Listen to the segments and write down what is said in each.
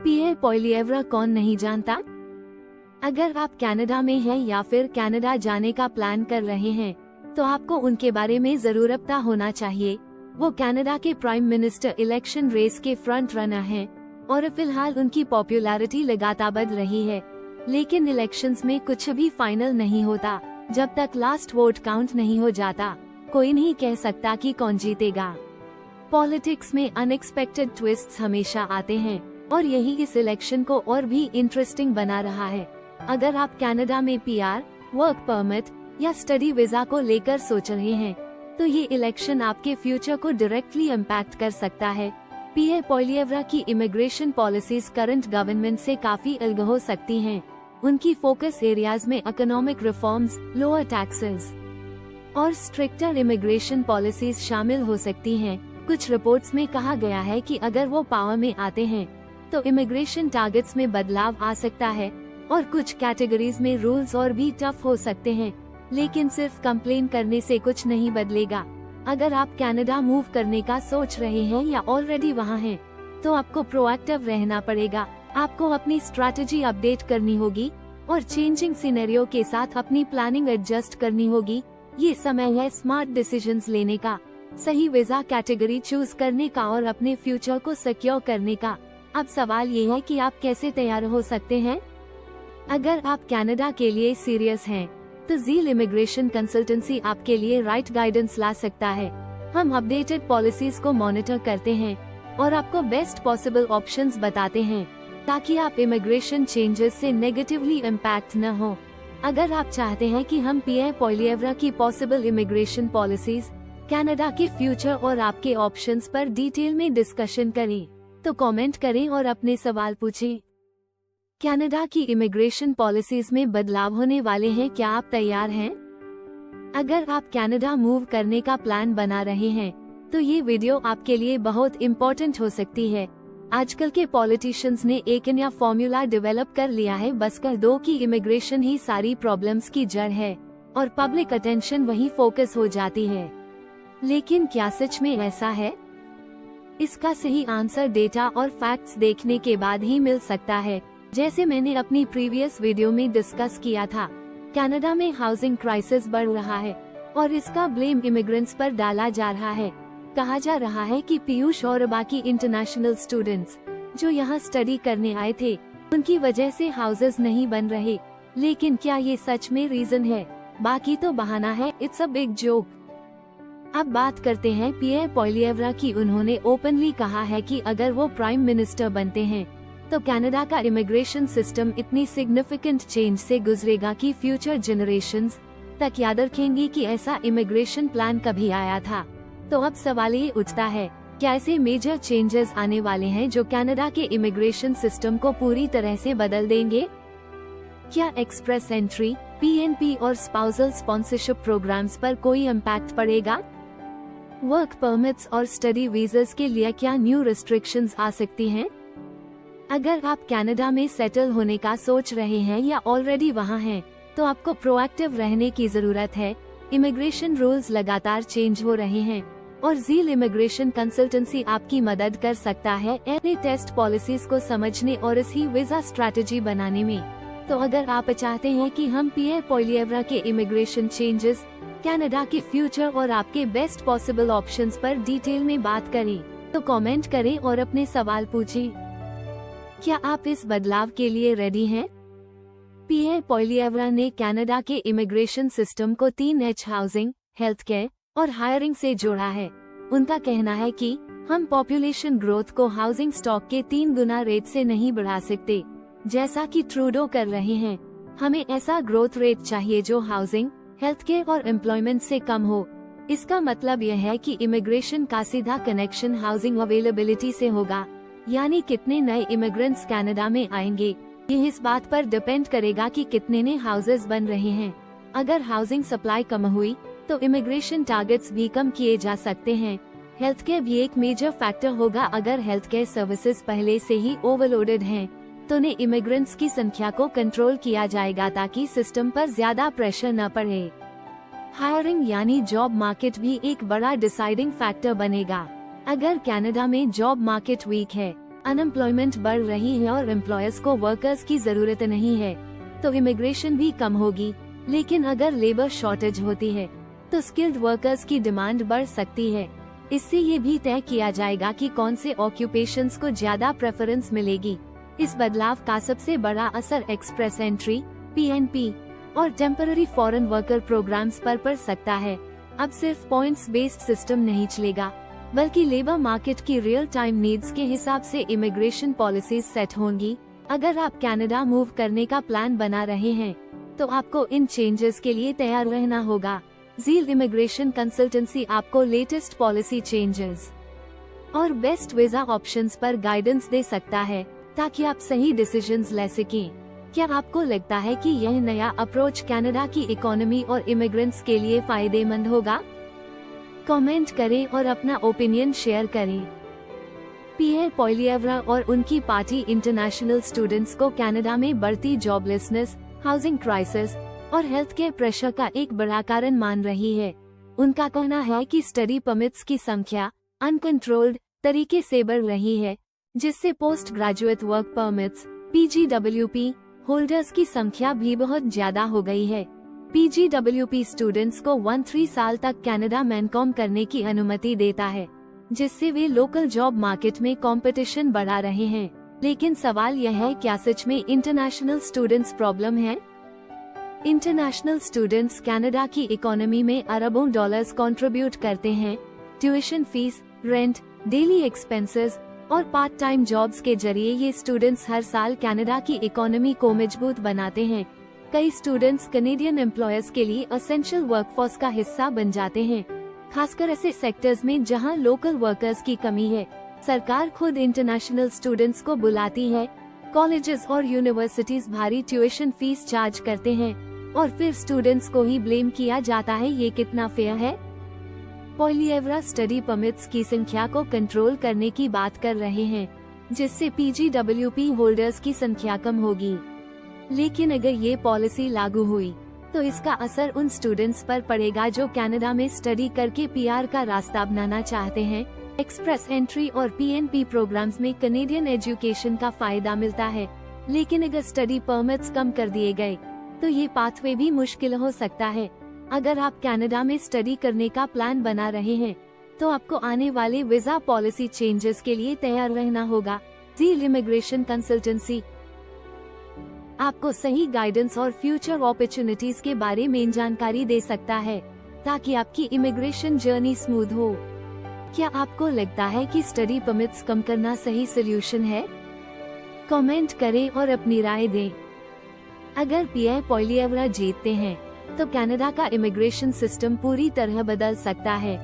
पियर पॉलिएव्रा कौन नहीं जानता? अगर आप कनाडा में हैं या फिर कनाडा जाने का प्लान कर रहे हैं तो आपको उनके बारे में जरूर पता होना चाहिए। वो कनाडा के प्राइम मिनिस्टर इलेक्शन रेस के फ्रंट रनर हैं और फिलहाल उनकी पॉपुलैरिटी लगातार बढ़ रही है। लेकिन इलेक्शंस में कुछ भी फाइनल नहीं होता जब तक लास्ट वोट काउंट नहीं हो जाता। कोई नहीं कह सकता कि कौन जीतेगा। पॉलिटिक्स में अनएक्सपेक्टेड ट्विस्ट्स हमेशा आते हैं और यही इस इलेक्शन को और भी इंटरेस्टिंग बना रहा है। अगर आप कनाडा में पीआर, वर्क परमिट या स्टडी वीजा को लेकर सोच रहे हैं तो ये इलेक्शन आपके फ्यूचर को डायरेक्टली इम्पैक्ट कर सकता है। पियर पॉलिएव्रा की इमिग्रेशन पॉलिसीज करंट गवर्नमेंट से काफी अलग हो सकती हैं। उनकी फोकस एरियाज में इकोनॉमिक रिफॉर्म्स, लोअर टैक्सेस और स्ट्रिक्टर इमिग्रेशन पॉलिसीज शामिल हो सकती हैं। कुछ रिपोर्ट्स में कहा गया है कि अगर वो पावर में आते हैं तो इमिग्रेशन टारगेट्स में बदलाव आ सकता है और कुछ कैटेगरीज में रूल्स और भी टफ हो सकते हैं। लेकिन सिर्फ कंप्लेन करने से कुछ नहीं बदलेगा। अगर आप कनाडा मूव करने का सोच रहे हैं या ऑलरेडी वहां हैं, तो आपको प्रोएक्टिव रहना पड़ेगा। आपको अपनी स्ट्रैटेजी अपडेट करनी होगी और चेंजिंग सिनेरियो के साथ अपनी प्लानिंग एडजस्ट करनी होगी। ये समय है स्मार्ट डिसीजंस लेने का, सही वीजा कैटेगरी चूज करने का और अपने फ्यूचर को सिक्योर करने का। अब सवाल ये है कि आप कैसे तैयार हो सकते हैं। अगर आप कनाडा के लिए सीरियस हैं, तो ज़ील इमिग्रेशन कंसल्टेंसी आपके लिए राइट गाइडेंस ला सकता है। हम अपडेटेड पॉलिसीज को मॉनिटर करते हैं और आपको बेस्ट पॉसिबल ऑप्शंस बताते हैं ताकि आप इमिग्रेशन चेंजेस से नेगेटिवली इम्पैक्ट न हो। अगर आप चाहते हैं कि हम पियर पॉलिएव्रा की पॉसिबल इमिग्रेशन पॉलिसीज, कनाडा के फ्यूचर और आपके ऑप्शंस पर डिटेल में डिस्कशन करें, तो कमेंट करें और अपने सवाल पूछें। कनाडा की इमिग्रेशन पॉलिसीज में बदलाव होने वाले हैं, क्या आप तैयार हैं? अगर आप कनाडा मूव करने का प्लान बना रहे हैं तो ये वीडियो आपके लिए बहुत इम्पोर्टेंट हो सकती है। आजकल के पॉलिटिशियंस ने एक नया फॉर्मूला डेवलप कर लिया है, बस कर दो कि इमिग्रेशन ही सारी प्रॉब्लम्स की जड़ है और पब्लिक अटेंशन वही फोकस हो जाती है। लेकिन क्या सच में ऐसा है? इसका सही आंसर डेटा और फैक्ट्स देखने के बाद ही मिल सकता है। जैसे मैंने अपनी प्रीवियस वीडियो में डिस्कस किया था, कनाडा में हाउसिंग क्राइसिस बढ़ रहा है और इसका ब्लेम इमिग्रेंट्स पर डाला जा रहा है। कहा जा रहा है कि पीयूष और बाकी इंटरनेशनल स्टूडेंट्स जो यहाँ स्टडी करने आए थे, उनकी वजह से हाउसेस नहीं बन रहे। लेकिन क्या ये सच में रीजन है? बाकी तो बहाना है, इट्स अ बिग जोक। अब बात करते हैं पियर पॉलिएव्रा की। उन्होंने ओपनली कहा है कि अगर वो प्राइम मिनिस्टर बनते हैं तो कनाडा का इमिग्रेशन सिस्टम इतनी सिग्निफिकेंट चेंज से गुजरेगा कि फ्यूचर जनरेशंस तक याद रखेंगी कि ऐसा इमिग्रेशन प्लान कभी आया था। तो अब सवाल ये उठता है, क्या ऐसे मेजर चेंजेस आने वाले हैं जो कनाडा के इमिग्रेशन सिस्टम को पूरी तरह से बदल देंगे? क्या एक्सप्रेस एंट्री, पीएनपी और स्पाउसल स्पॉन्सरशिप प्रोग्राम्स पर कोई इम्पैक्ट पड़ेगा? वर्क परमिट्स और स्टडी वीजास के लिए क्या न्यू रिस्ट्रिक्शंस आ सकती हैं? अगर आप कनाडा में सेटल होने का सोच रहे हैं या ऑलरेडी वहां हैं, तो आपको प्रोएक्टिव रहने की जरूरत है। इमिग्रेशन रूल्स लगातार चेंज हो रहे हैं और ज़ील इमिग्रेशन कंसल्टेंसी आपकी मदद कर सकता है एनी टेस्ट पॉलिसीज को समझने और इसी वीजा स्ट्रैटेजी बनाने में। तो अगर आप चाहते हैं कि हम पियर पॉलिएव्रा के इमिग्रेशन चेंजेस, कनाडा के फ्यूचर और आपके बेस्ट पॉसिबल ऑप्शंस पर डिटेल में बात करें, तो कमेंट करें और अपने सवाल पूछें। क्या आप इस बदलाव के लिए रेडी हैं? पियर पॉलिएव्रा ने कनाडा के इमिग्रेशन सिस्टम को 3H हाउसिंग, हेल्थ केयर और हायरिंग से जोड़ा है। उनका कहना है कि हम पॉपुलेशन ग्रोथ को हाउसिंग स्टॉक के 3 गुना रेट से नहीं बढ़ा सकते, जैसा कि ट्रूडो कर रहे हैं। हमें ऐसा ग्रोथ रेट चाहिए जो हाउसिंग, हेल्थ केयर और एम्प्लॉयमेंट से कम हो। इसका मतलब यह है कि इमिग्रेशन का सीधा कनेक्शन हाउसिंग अवेलेबिलिटी से होगा, यानी कितने नए इमिग्रेंट्स कनाडा में आएंगे ये इस बात पर डिपेंड करेगा कि कितने नए हाउसेस बन रहे हैं। अगर हाउसिंग सप्लाई कम हुई तो इमिग्रेशन टारगेट्स भी कम किए जा सकते हैं। हेल्थ केयर भी एक मेजर फैक्टर होगा। अगर हेल्थ केयर सर्विसेज पहले से ही ओवरलोडेड हैं, तो नए इमिग्रेंट्स की संख्या को कंट्रोल किया जाएगा ताकि सिस्टम पर ज्यादा प्रेशर न पड़े। हायरिंग यानी जॉब मार्केट भी एक बड़ा डिसाइडिंग फैक्टर बनेगा। अगर कनाडा में जॉब मार्केट वीक है अनएम्प्लॉयमेंट बढ़ रही है और एम्प्लॉयर्स को वर्कर्स की जरूरत नहीं है, तो इमिग्रेशन भी कम होगी। लेकिन अगर लेबर शॉर्टेज होती है तो स्किल्ड वर्कर्स की डिमांड बढ़ सकती है। इससे ये भी तय किया जाएगा कि कौन से ऑक्यूपेशंस को ज्यादा प्रेफरेंस मिलेगी। इस बदलाव का सबसे बड़ा असर एक्सप्रेस एंट्री, PNP और टेम्पररी फॉरेन वर्कर प्रोग्राम्स पर पड़ सकता है। अब सिर्फ पॉइंट्स बेस्ड सिस्टम नहीं चलेगा, बल्कि लेबर मार्केट की रियल टाइम नीड्स के हिसाब से इमिग्रेशन पॉलिसीज सेट होंगी। अगर आप कनाडा मूव करने का प्लान बना रहे हैं तो आपको इन चेंजेस के लिए तैयार रहना होगा। ज़ील इमिग्रेशन कंसल्टेंसी आपको लेटेस्ट पॉलिसी चेंजेस और बेस्ट वीजा ऑप्शंस पर गाइडेंस दे सकता है, ताकि आप सही डिसीजंस ले सकें। क्या आपको लगता है कि यह नया अप्रोच कनाडा की इकोनॉमी और इमिग्रेंट्स के लिए फायदेमंद होगा? कमेंट करें और अपना ओपिनियन शेयर करें। पियर पॉलिएव्रा और उनकी पार्टी इंटरनेशनल स्टूडेंट्स को कनाडा में बढ़ती जॉबलेसनेस, हाउसिंग क्राइसिस और हेल्थ केयर प्रेशर का एक बड़ा कारण मान रही है। उनका कहना है कि स्टडी परमिट्स की संख्या अनकंट्रोल्ड तरीके से बढ़ रही है, जिससे post graduate work permits PGWP holders की संख्या भी बहुत ज्यादा हो गई है। PGWP स्टूडेंट्स को 13 साल तक कनाडा में काम करने की अनुमति देता है, जिससे वे लोकल जॉब मार्केट में कंपटीशन बढ़ा रहे हैं। लेकिन सवाल यह है, क्या सच में इंटरनेशनल स्टूडेंट्स प्रॉब्लम है? इंटरनेशनल स्टूडेंट्स कनाडा की इकोनॉमी में अरबों डॉलर्स कंट्रीब्यूट करते हैं। Tuition fees, rent, daily expenses और पार्ट टाइम जॉब्स के जरिए ये स्टूडेंट्स हर साल कनाडा की इकोनॉमी को मजबूत बनाते हैं। कई स्टूडेंट्स कैनेडियन एम्प्लॉयर्स के लिए एसेंशियल वर्कफोर्स का हिस्सा बन जाते हैं, खासकर ऐसे सेक्टर्स में जहां लोकल वर्कर्स की कमी है। सरकार खुद इंटरनेशनल स्टूडेंट्स को बुलाती है। कॉलेजेस और यूनिवर्सिटीज भारी ट्यूशन फीस चार्ज करते हैं और फिर स्टूडेंट्स को ही ब्लेम किया जाता है। ये कितना फेयर है? पॉलिएव्रा स्टडी परमिट्स की संख्या को कंट्रोल करने की बात कर रहे हैं, जिससे PGWP होल्डर्स की संख्या कम होगी। लेकिन अगर ये पॉलिसी लागू हुई तो इसका असर उन स्टूडेंट्स पर पड़ेगा जो कनाडा में स्टडी करके PR का रास्ता अपनाना चाहते हैं। एक्सप्रेस एंट्री और PNP प्रोग्राम्स में कैनेडियन एजुकेशन का फायदा मिलता है, लेकिन अगर स्टडी परमिट्स कम कर दिए गए तो ये पाथवे भी मुश्किल हो सकता है। अगर आप कनाडा में स्टडी करने का प्लान बना रहे हैं तो आपको आने वाले वीजा पॉलिसी चेंजेस के लिए तैयार रहना होगा। ज़ील इमिग्रेशन कंसल्टेंसी आपको सही गाइडेंस और फ्यूचर अपॉर्चुनिटीज के बारे में जानकारी दे सकता है, ताकि आपकी इमिग्रेशन जर्नी स्मूथ हो। क्या आपको लगता है कि स्टडी परमिट्स कम करना सही सोल्यूशन है? कमेंट करें और अपनी राय दें। अगर पियर पॉलिएव्रा जीतते हैं तो कनाडा का इमिग्रेशन सिस्टम पूरी तरह बदल सकता है,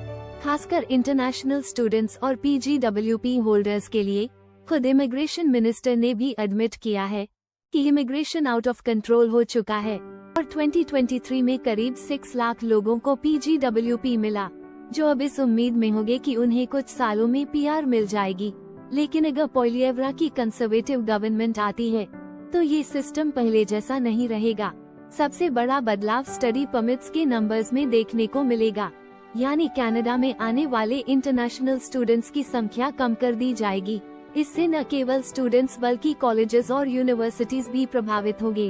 खासकर इंटरनेशनल स्टूडेंट्स और PGWP होल्डर्स के लिए। खुद इमिग्रेशन मिनिस्टर ने भी एडमिट किया है कि इमिग्रेशन आउट ऑफ कंट्रोल हो चुका है और 2023 में करीब 6 लाख लोगों को PGWP मिला, जो अब इस उम्मीद में होंगे कि उन्हें कुछ सालों में PR मिल जाएगी। लेकिन अगर पॉलिएव्रा की कंजर्वेटिव गवर्नमेंट आती है तो ये सिस्टम पहले जैसा नहीं रहेगा। सबसे बड़ा बदलाव स्टडी परमिट्स के नंबर्स में देखने को मिलेगा, यानी कनाडा में आने वाले इंटरनेशनल स्टूडेंट्स की संख्या कम कर दी जाएगी। इससे न केवल स्टूडेंट्स बल्कि कॉलेजेस और यूनिवर्सिटीज भी प्रभावित होंगे,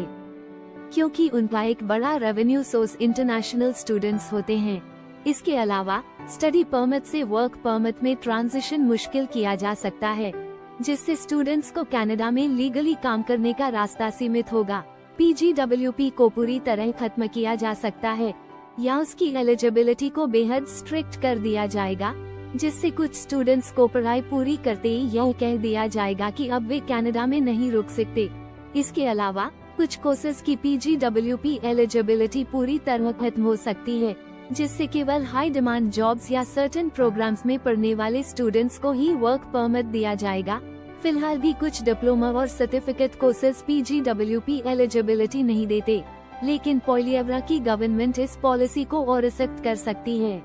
क्योंकि उनका एक बड़ा रेवेन्यू सोर्स इंटरनेशनल स्टूडेंट्स होते हैं। इसके अलावा स्टडी परमिट से वर्क परमिट में ट्रांजिशन मुश्किल किया जा सकता है, जिससे स्टूडेंट्स को कनाडा में लीगली काम करने का रास्ता सीमित होगा। PGWP को पूरी तरह खत्म किया जा सकता है या उसकी एलिजिबिलिटी को बेहद स्ट्रिक्ट कर दिया जाएगा, जिससे कुछ स्टूडेंट्स को पढ़ाई पूरी करते ही यह कह दिया जाएगा कि अब वे कनाडा में नहीं रुक सकते। इसके अलावा कुछ कोर्सेज की PGWP एलिजिबिलिटी पूरी तरह खत्म हो सकती है, जिससे केवल हाई डिमांड जॉब्स या सर्टेन प्रोग्राम्स में पढ़ने वाले स्टूडेंट्स को ही वर्क परमिट दिया जाएगा। फिलहाल भी कुछ डिप्लोमा और सर्टिफिकेट कोर्सेज PGWP एलिजिबिलिटी नहीं देते, लेकिन पॉलिएव्रा की गवर्नमेंट इस पॉलिसी को और सख्त कर सकती है।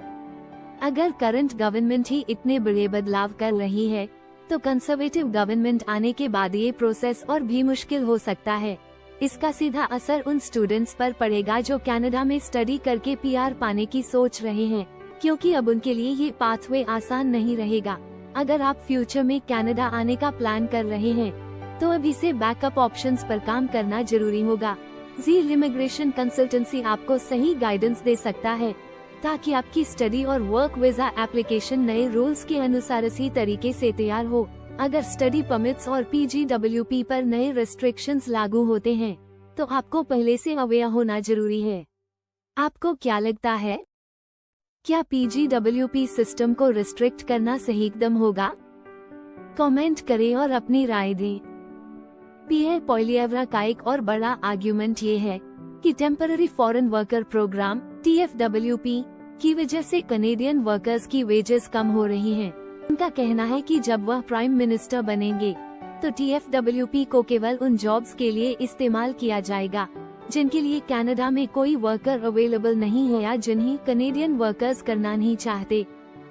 अगर करंट गवर्नमेंट ही इतने बड़े बदलाव कर रही है, तो कंजर्वेटिव गवर्नमेंट आने के बाद ये प्रोसेस और भी मुश्किल हो सकता है। इसका सीधा असर उन स्टूडेंट्स पर पड़ेगा जो कनाडा में स्टडी करके PR पाने की सोच रहे हैं, क्योंकि अब उनके लिए ये पाथवे आसान नहीं रहेगा। अगर आप फ्यूचर में कनाडा आने का प्लान कर रहे हैं तो अभी से बैकअप ऑप्शंस पर काम करना जरूरी होगा। ज़ील इमिग्रेशन कंसल्टेंसी आपको सही गाइडेंस दे सकता है ताकि आपकी स्टडी और वर्क वीजा एप्लीकेशन नए रूल्स के अनुसार इसी तरीके से तैयार हो। अगर स्टडी परमिट्स और PGWP पर नए रेस्ट्रिक्शंस लागू होते हैं तो आपको पहले से अवेयर होना जरूरी है। आपको क्या लगता है, क्या PGWP सिस्टम को रिस्ट्रिक्ट करना सही कदम होगा? कमेंट करें और अपनी राय दें। पीए पॉलिएवरा का एक और बड़ा आर्ग्यूमेंट ये है कि temporary foreign worker programme TFWP की वजह से कनेडियन वर्कर्स की वेजेस कम हो रही हैं। उनका कहना है कि जब वह प्राइम मिनिस्टर बनेंगे तो TFWP को केवल उन जॉब्स के लिए इस्तेमाल किया जाएगा जिनके लिए कनाडा में कोई वर्कर अवेलेबल नहीं है या जिन्हें कनेडियन वर्कर्स करना नहीं चाहते,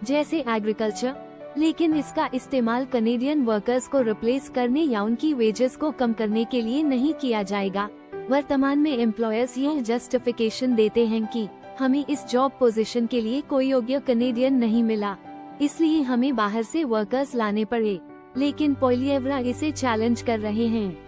जैसे एग्रीकल्चर। लेकिन इसका इस्तेमाल कनेडियन वर्कर्स को रिप्लेस करने या उनकी वेजेस को कम करने के लिए नहीं किया जाएगा। वर्तमान में एम्प्लॉयर्स यह जस्टिफिकेशन देते हैं कि हमें इस जॉब पोजीशन के लिए कोई योग्य कनेडियन नहीं मिला, इसलिए हमें बाहर से वर्कर्स लाने पड़े। लेकिन पॉलिएवरा इसे चैलेंज कर रहे हैं।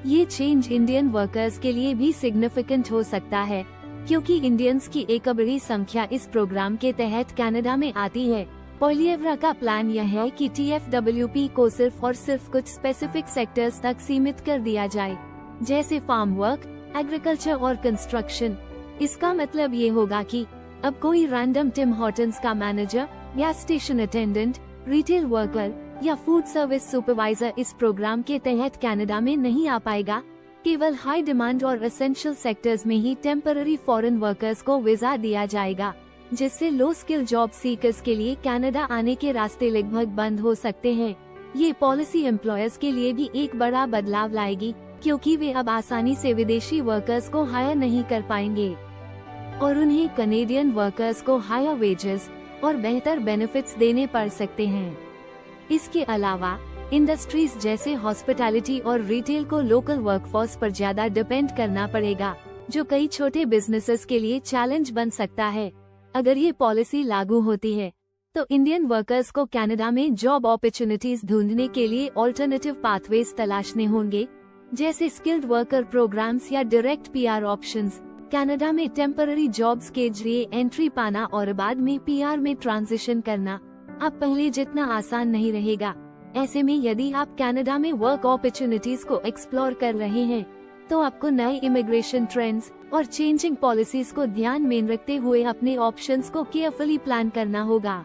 ये चेंज इंडियन वर्कर्स के लिए भी सिग्निफिकेंट हो सकता है क्योंकि इंडियंस की एक बड़ी संख्या इस प्रोग्राम के तहत कनाडा में आती है। पॉलिएवरा का प्लान यह है कि TFWP को सिर्फ और सिर्फ कुछ स्पेसिफिक सेक्टर्स तक सीमित कर दिया जाए, जैसे फार्म वर्क, एग्रीकल्चर और कंस्ट्रक्शन। इसका मतलब ये होगा कि अब कोई रैंडम टिम हॉर्टन्स का manager, gas station attendant, retail worker या फूड सर्विस सुपरवाइजर इस प्रोग्राम के तहत कनाडा में नहीं आ पाएगा। केवल हाई डिमांड और एसेंशियल सेक्टर्स में ही टेम्पररी फॉरेन वर्कर्स को वीजा दिया जाएगा, जिससे लो स्किल जॉब सीकर्स के लिए कनाडा आने के रास्ते लगभग बंद हो सकते हैं। ये पॉलिसी एम्प्लॉयर्स के लिए भी एक बड़ा बदलाव लाएगी क्योंकि वे अब आसानी से विदेशी वर्कर्स को हायर नहीं कर पाएंगे और उन्हें कनेडियन वर्कर्स को हायर वेजेस और बेहतर बेनिफिट्स देने पड़ सकते हैं। इसके अलावा इंडस्ट्रीज जैसे हॉस्पिटैलिटी और रिटेल को लोकल वर्कफोर्स पर ज्यादा डिपेंड करना पड़ेगा, जो कई छोटे बिजनेसेस के लिए चैलेंज बन सकता है। अगर ये पॉलिसी लागू होती है तो इंडियन वर्कर्स को कनाडा में जॉब अपॉर्चुनिटीज ढूंढने के लिए ऑल्टरनेटिव पाथवेज तलाशने होंगे, जैसे स्किल्ड वर्कर प्रोग्राम्स या डायरेक्ट PR ऑप्शंस। कनाडा में टेम्पररी जॉब्स के जरिए एंट्री पाना और बाद में PR में ट्रांजिशन करना अब पहले जितना आसान नहीं रहेगा। ऐसे में यदि आप कनाडा में वर्क अपॉर्चुनिटीज को एक्सप्लोर कर रहे हैं तो आपको नए इमिग्रेशन ट्रेंड्स और चेंजिंग पॉलिसीज को ध्यान में रखते हुए अपने ऑप्शंस को केयरफुली प्लान करना होगा।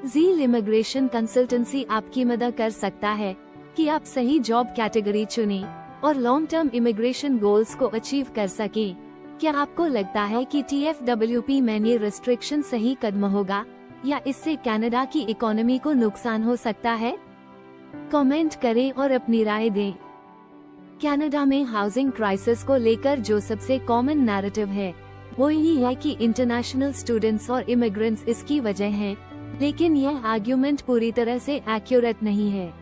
ज़ील इमिग्रेशन कंसल्टेंसी आपकी मदद कर सकता है कि आप सही जॉब कैटेगरी चुनें और लॉन्ग टर्म इमिग्रेशन गोल्स को अचीव कर सकें। क्या आपको लगता है कि TFWP में ये रिस्ट्रिक्शन सही कदम होगा या इससे कनाडा की इकोनॉमी को नुकसान हो सकता है? कमेंट करें और अपनी राय दें। कनाडा में हाउसिंग क्राइसिस को लेकर जो सबसे कॉमन नैरेटिव है वो यही है कि इंटरनेशनल स्टूडेंट्स और इमिग्रेंट्स इसकी वजह हैं, लेकिन यह आर्ग्यूमेंट पूरी तरह से एक्यूरेट नहीं है।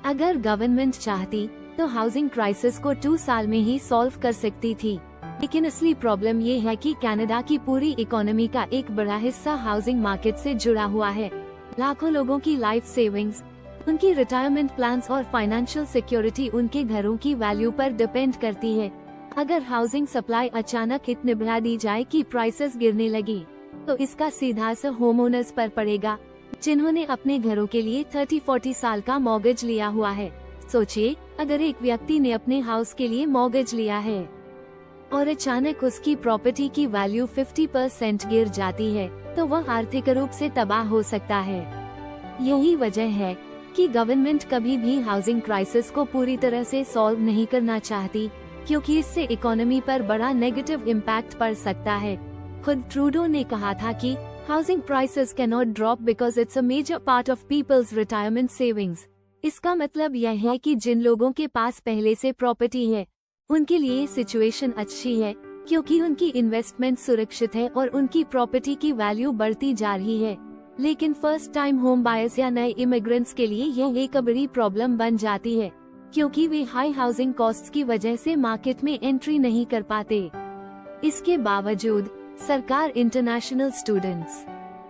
अगर गवर्नमेंट चाहती तो हाउसिंग क्राइसिस को 2 साल में ही सॉल्व कर सकती थी, लेकिन असली प्रॉब्लम ये है कि कनाडा की पूरी इकोनॉमी का एक बड़ा हिस्सा हाउसिंग मार्केट से जुड़ा हुआ है। लाखों लोगों की लाइफ सेविंग्स, उनकी रिटायरमेंट प्लान्स और फाइनेंशियल सिक्योरिटी उनके घरों की वैल्यू पर डिपेंड करती है। अगर हाउसिंग सप्लाई अचानक इतनी बढ़ा दी जाए कि प्राइसेस गिरने लगी तो इसका सीधा असर होम ओनर्स पर पड़ेगा, जिन्होंने अपने घरों के लिए 30-40 साल का मॉर्गेज लिया हुआ है। सोचिए, अगर एक व्यक्ति ने अपने हाउस के लिए मॉर्गेज लिया है और अचानक उसकी प्रॉपर्टी की वैल्यू 50% गिर जाती है तो वह आर्थिक रूप से तबाह हो सकता है। यही वजह है कि गवर्नमेंट कभी भी हाउसिंग क्राइसिस को पूरी तरह से सॉल्व नहीं करना चाहती, क्योंकि इससे इकोनॉमी पर बड़ा नेगेटिव इम्पैक्ट पड़ सकता है। खुद ट्रूडो ने कहा था कि housing prices can not drop because it's a major part of people's retirement savings. इसका मतलब यह है कि जिन लोगों के पास पहले से प्रॉपर्टी है उनके लिए सिचुएशन अच्छी है, क्योंकि उनकी इन्वेस्टमेंट सुरक्षित है और उनकी प्रॉपर्टी की वैल्यू बढ़ती जा रही है। लेकिन फर्स्ट टाइम होम बायर्स या नए इमिग्रेंट्स के लिए यह एक बड़ी प्रॉब्लम बन जाती है, क्योंकि वे हाई हाउसिंग कॉस्ट्स की वजह से मार्केट में एंट्री नहीं कर पाते। इसके बावजूद सरकार इंटरनेशनल स्टूडेंट्स,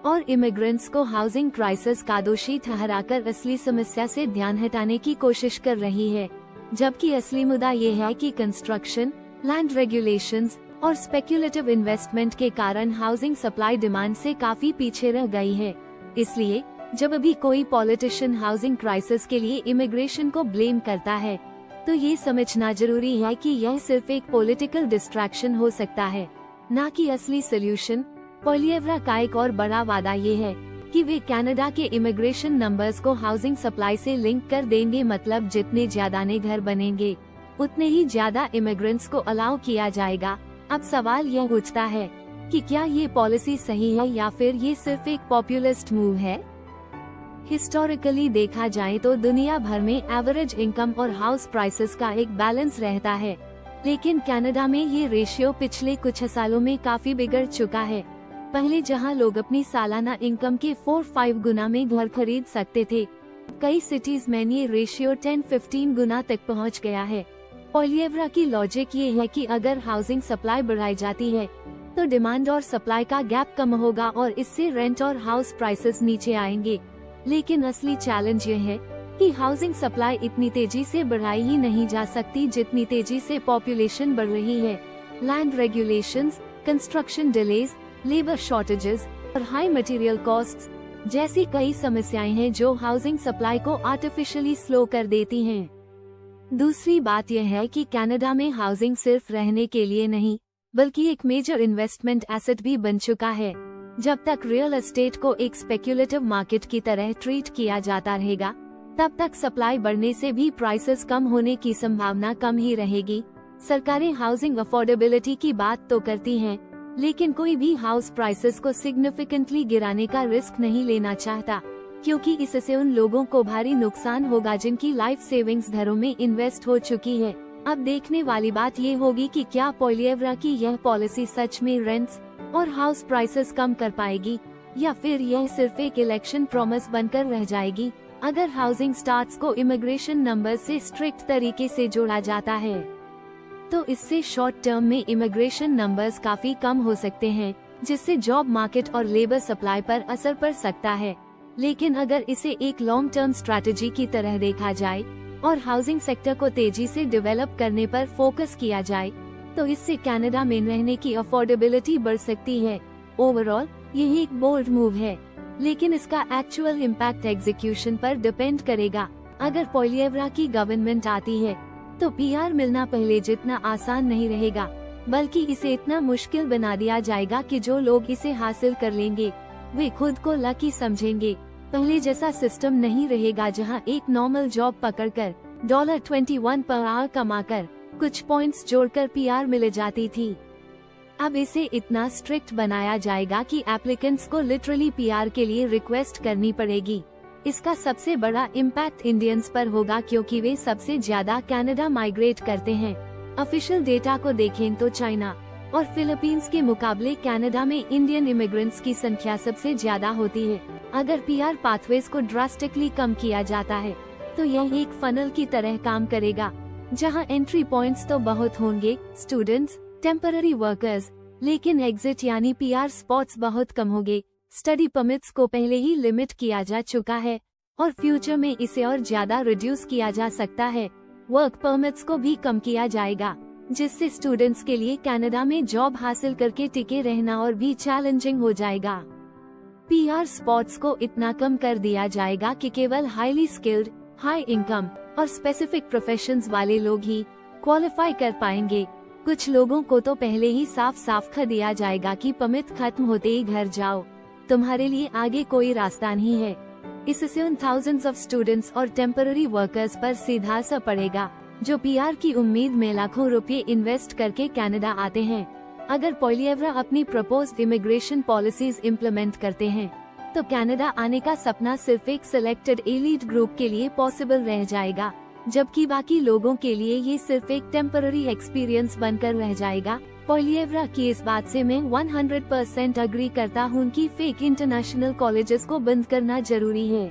और इमिग्रेंट्स को हाउसिंग क्राइसिस का दोषी ठहराकर असली समस्या से ध्यान हटाने की कोशिश कर रही है, जबकि असली मुद्दा ये है कि कंस्ट्रक्शन, लैंड रेगुलेशंस और स्पेक्युलेटिव इन्वेस्टमेंट के कारण हाउसिंग सप्लाई डिमांड से काफी पीछे रह गई है। इसलिए जब भी कोई पॉलिटिशियन हाउसिंग क्राइसिस के लिए इमिग्रेशन को ब्लेम करता है, तो ये समझना जरूरी है कि यह सिर्फ एक पॉलिटिकल डिस्ट्रैक्शन हो सकता है, न कि असली सोल्यूशन। पोलिएवरा का एक और बड़ा वादा ये है कि वे कनाडा के इमिग्रेशन नंबर्स को हाउसिंग सप्लाई से लिंक कर देंगे, मतलब जितने ज्यादा नए घर बनेंगे उतने ही ज्यादा इमिग्रेंट्स को अलाउ किया जाएगा। अब सवाल यह उठता है कि क्या ये पॉलिसी सही है या फिर ये सिर्फ एक पॉपुलिस्ट मूव है। हिस्टोरिकली देखा जाए तो दुनिया भर में एवरेज इनकम और हाउस प्राइसेस का एक बैलेंस रहता है, लेकिन कनाडा में ये रेशियो पिछले कुछ सालों में काफी बिगड़ चुका है। पहले जहां लोग अपनी सालाना इनकम के 4-5 गुना में घर खरीद सकते थे, कई सिटीज में ये रेशियो 10-15 गुना तक पहुंच गया है। पोलिएवरा की लॉजिक ये है कि अगर हाउसिंग सप्लाई बढ़ाई जाती है तो डिमांड और सप्लाई का गैप कम होगा और इससे रेंट और हाउस प्राइसेस नीचे आएंगे। लेकिन असली चैलेंज ये है कि हाउसिंग सप्लाई इतनी तेजी से बढ़ाई ही नहीं जा सकती जितनी तेजी से पॉपुलेशन बढ़ रही है। Land regulations, construction delays, labour shortages और हाई मटेरियल कॉस्ट्स जैसी कई समस्याएं हैं जो हाउसिंग सप्लाई को आर्टिफिशियली स्लो कर देती हैं। दूसरी बात यह है कि कनाडा में हाउसिंग सिर्फ रहने के लिए नहीं, बल्कि एक मेजर इन्वेस्टमेंट एसेट भी बन चुका है। जब तक रियल एस्टेट को एक स्पेक्युलेटिव मार्केट की तरह ट्रीट किया जाता रहेगा, तब तक सप्लाई बढ़ने से भी प्राइसेस कम होने की संभावना कम ही रहेगी। सरकारें हाउसिंग अफोर्डेबिलिटी की बात तो करती हैं, लेकिन कोई भी हाउस प्राइसेस को सिग्निफिकेंटली गिराने का रिस्क नहीं लेना चाहता, क्योंकि इससे उन लोगों को भारी नुकसान होगा जिनकी लाइफ सेविंग्स घरों में इन्वेस्ट हो चुकी है। अब देखने वाली बात ये होगी कि क्या पोलिएवरा की यह पॉलिसी सच में रेंट्स और हाउस प्राइसेस कम कर पाएगी, या फिर यह सिर्फ एक इलेक्शन प्रॉमिस बनकर रह जाएगी। अगर हाउसिंग स्टार्ट्स को इमिग्रेशन नंबर से स्ट्रिक्ट तरीके से जोड़ा जाता है, तो इससे शॉर्ट टर्म में इमिग्रेशन नंबर्स काफी कम हो सकते हैं, जिससे जॉब मार्केट और लेबर सप्लाई पर असर पड़ सकता है। लेकिन अगर इसे एक लॉन्ग टर्म स्ट्रैटेजी की तरह देखा जाए और हाउसिंग सेक्टर को तेजी से डेवलप करने पर फोकस किया जाए, तो इससे कनाडा में रहने की अफोर्डेबिलिटी बढ़ सकती है। ओवरऑल यही एक बोल्ड मूव है, लेकिन इसका एक्चुअल इम्पैक्ट एग्जीक्यूशन पर डिपेंड करेगा। अगर पोलिएवरा की गवर्नमेंट आती है, तो पीआर मिलना पहले जितना आसान नहीं रहेगा, बल्कि इसे इतना मुश्किल बना दिया जाएगा कि जो लोग इसे हासिल कर लेंगे वे खुद को लकी समझेंगे। पहले जैसा सिस्टम नहीं रहेगा जहां एक नॉर्मल जॉब पकड़कर $21 पर आवर कमाकर कुछ पॉइंट्स जोड़कर पीआर मिल जाती थी। अब इसे इतना स्ट्रिक्ट बनाया जाएगा कि एप्लीकेंट्स को लिटरली पीआर के लिए रिक्वेस्ट करनी पड़ेगी। इसका सबसे बड़ा इम्पैक्ट इंडियंस पर होगा, क्योंकि वे सबसे ज्यादा कनाडा माइग्रेट करते हैं। ऑफिशियल डेटा को देखें तो चाइना और फिलीपींस के मुकाबले कनाडा में इंडियन इमिग्रेंट्स की संख्या सबसे ज्यादा होती है। अगर पीआर पाथवेज को ड्रास्टिकली कम किया जाता है, तो यह एक फनल की तरह काम करेगा, जहां एंट्री पॉइंट्स तो बहुत होंगे, स्टूडेंट्स, टेम्पररी वर्कर्स, लेकिन एग्जिट यानी पीआर स्पॉट्स बहुत कम होंगे। स्टडी परमिट्स को पहले ही लिमिट किया जा चुका है और फ्यूचर में इसे और ज्यादा रिड्यूस किया जा सकता है। वर्क परमिट्स को भी कम किया जाएगा, जिससे स्टूडेंट्स के लिए कनाडा में जॉब हासिल करके टिके रहना और भी चैलेंजिंग हो जाएगा। पीआर स्पॉट्स को इतना कम कर दिया जाएगा कि केवल हाईली स्किल्ड, हाई इनकम और स्पेसिफिक प्रोफेशंस वाले लोग ही क्वालिफाई कर पाएंगे। कुछ लोगों को तो पहले ही साफ साफ कह दिया जाएगा कि परमिट खत्म होते ही घर जाओ, तुम्हारे लिए आगे कोई रास्ता नहीं है। इससे उन थाउजेंड्स ऑफ स्टूडेंट्स और टेम्पररी वर्कर्स पर सीधा असर पड़ेगा, जो पीआर की उम्मीद में लाखों रुपए इन्वेस्ट करके कनाडा आते हैं। अगर पोलिएवरा अपनी प्रपोज्ड इमिग्रेशन पॉलिसीज इम्प्लीमेंट करते हैं, तो कनाडा आने का सपना सिर्फ एक सिलेक्टेड एलीट ग्रुप के लिए पॉसिबल रह जाएगा, जबकि बाकी लोगों के लिए ये सिर्फ एक टेम्पररी एक्सपीरियंस बनकर रह जाएगा। पोलिएवरा की इस बात से मैं 100% अग्री करता हूँ कि फेक इंटरनेशनल कॉलेजेस को बंद करना जरूरी है।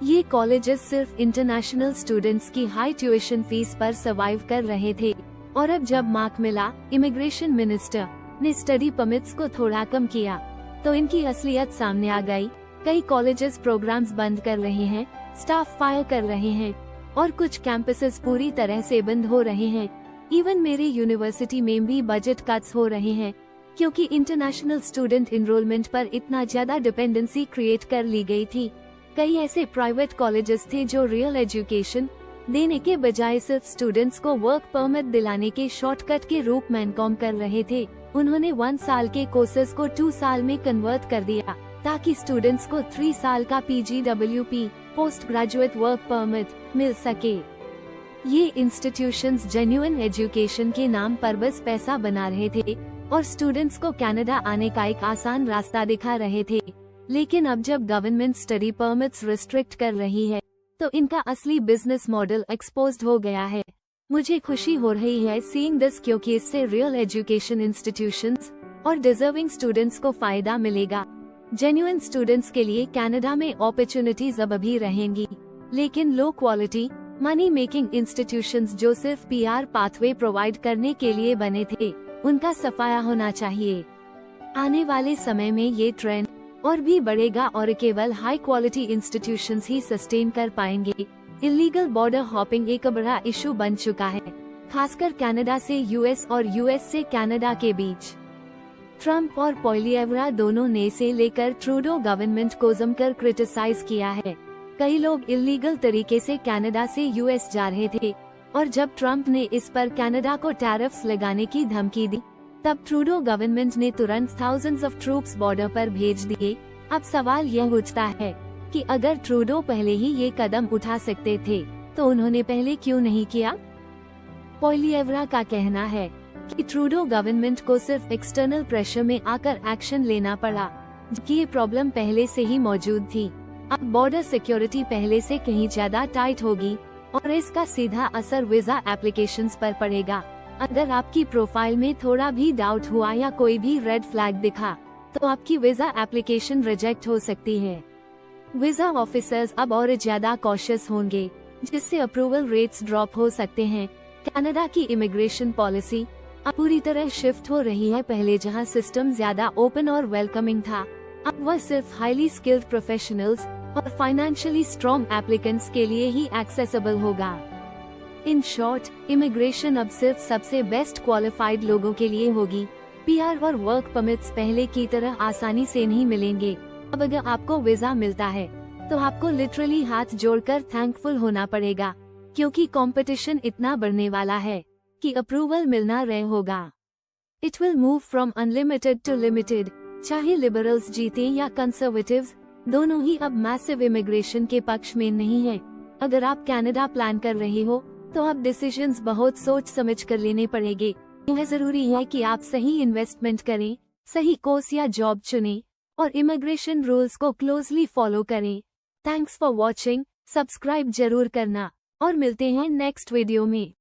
ये कॉलेजेस सिर्फ इंटरनेशनल स्टूडेंट्स की हाई ट्यूशन फीस पर सर्वाइव कर रहे थे, और अब जब मार्क मिला, इमिग्रेशन मिनिस्टर ने स्टडी परमिट्स को थोड़ा कम किया, तो इनकी असलियत सामने आ गई। कई कॉलेजेस प्रोग्राम्स बंद कर रहे हैं, स्टाफ फायर कर रहे हैं और कुछ कैंपसेस पूरी तरह से बंद हो रहे हैं। इवन मेरी यूनिवर्सिटी में भी बजट कट्स हो रहे हैं, क्योंकि इंटरनेशनल स्टूडेंट एनरोलमेंट पर इतना ज्यादा डिपेंडेंसी क्रिएट कर ली गई थी। कई ऐसे प्राइवेट कॉलेजेस थे जो रियल एजुकेशन देने के बजाय सिर्फ स्टूडेंट्स को वर्क परमिट दिलाने के शॉर्टकट के रूप में काम कर रहे थे। उन्होंने 1 साल के कोर्सेज को 2 साल में कन्वर्ट कर दिया, ताकि स्टूडेंट्स को 3 साल का PGWP post graduate work permit मिल सके। ये इंस्टीट्यूशंस जेन्युइन एजुकेशन के नाम पर बस पैसा बना रहे थे और स्टूडेंट्स को कनाडा आने का एक आसान रास्ता दिखा रहे थे। लेकिन अब जब गवर्नमेंट स्टडी परमिट्स रिस्ट्रिक्ट कर रही है, तो इनका असली बिजनेस मॉडल एक्सपोज्ड हो गया है। मुझे खुशी हो रही है सीइंग दिस, क्योंकि इससे रियल एजुकेशन इंस्टीट्यूशंस और डिजर्विंग स्टूडेंट्स को फायदा मिलेगा। जेन्युइन स्टूडेंट्स के लिए कनाडा में अपॉर्चुनिटीज अब भी रहेंगी, लेकिन low quality money making institutions जो सिर्फ PR पाथवे प्रोवाइड करने के लिए बने थे, उनका सफाया होना चाहिए। आने वाले समय में ये ट्रेंड और भी बढ़ेगा और केवल हाई क्वालिटी इंस्टीट्यूशंस ही सस्टेन कर पाएंगे। इलीगल बॉर्डर हॉपिंग एक बड़ा इशू बन चुका है, खासकर कनाडा से US और US से कनाडा के बीच। ट्रम्प और पोइलिएव्रा दोनों ने से लेकर ट्रूडो गवर्नमेंट को जमकर क्रिटिसाइज किया है। कई लोग इलीगल तरीके से कनाडा से US जा रहे थे और जब ट्रम्प ने इस पर कनाडा को टैरिफ्स लगाने की धमकी दी, तब ट्रूडो गवर्नमेंट ने तुरंत थाउजेंड्स ऑफ ट्रूप्स बॉर्डर पर भेज दिए। अब सवाल यह उठता है कि अगर ट्रूडो पहले ही ये कदम उठा सकते थे, तो उन्होंने पहले क्यों नहीं किया? पोइलिएव्रा का कहना है कि ट्रूडो गवर्नमेंट को सिर्फ एक्सटर्नल प्रेशर में आकर एक्शन लेना पड़ा, जबकि ये प्रॉब्लम पहले से ही मौजूद थी। अब बॉर्डर सिक्योरिटी पहले से कहीं ज्यादा टाइट होगी और इसका सीधा असर वीजा एप्लीकेशंस पर पड़ेगा। अगर आपकी प्रोफाइल में थोड़ा भी डाउट हुआ या कोई भी रेड फ्लैग दिखा, तो आपकी वीजा एप्लीकेशन रिजेक्ट हो सकती है। वीजा ऑफिसर्स अब और ज्यादा कॉशियस होंगे, जिससे अप्रूवल रेट्स ड्रॉप हो सकते हैं। कनाडा की इमिग्रेशन पॉलिसी अब पूरी तरह शिफ्ट हो रही है। पहले जहां सिस्टम ज्यादा ओपन और वेलकमिंग था, अब वह सिर्फ हाईली स्किल्ड प्रोफेशनल्स और फाइनेंशियली स्ट्रॉन्ग एप्लीकेंट्स के लिए ही एक्सेसिबल होगा। इन शॉर्ट, इमिग्रेशन अब सिर्फ सबसे बेस्ट क्वालिफाइड लोगों के लिए होगी। PR और वर्क परमिट्स पहले की तरह आसानी से नहीं मिलेंगे। अब अगर आपको वीजा मिलता है, तो आपको लिटरली हाथ जोड़कर थैंकफुल होना पड़ेगा, क्योंकि कंपटीशन इतना बढ़ने वाला है कि अप्रूवल मिलना रेयर होगा। It will move from unlimited to limited. चाहे लिबरल्स जीते या कंजर्वेटिव्स, दोनों ही अब मैसिव इमिग्रेशन के पक्ष में नहीं है। अगर आप कनाडा प्लान कर रहे हो, तो अब डिसीजंस बहुत सोच समझ कर लेने पड़ेंगे। यह जरूरी है कि आप सही इन्वेस्टमेंट करें, सही कोर्स या जॉब चुनें और इमिग्रेशन रूल्स को क्लोजली फॉलो करें। थैंक्स फॉर वॉचिंग, सब्सक्राइब जरूर करना और मिलते हैं नेक्स्ट वीडियो में।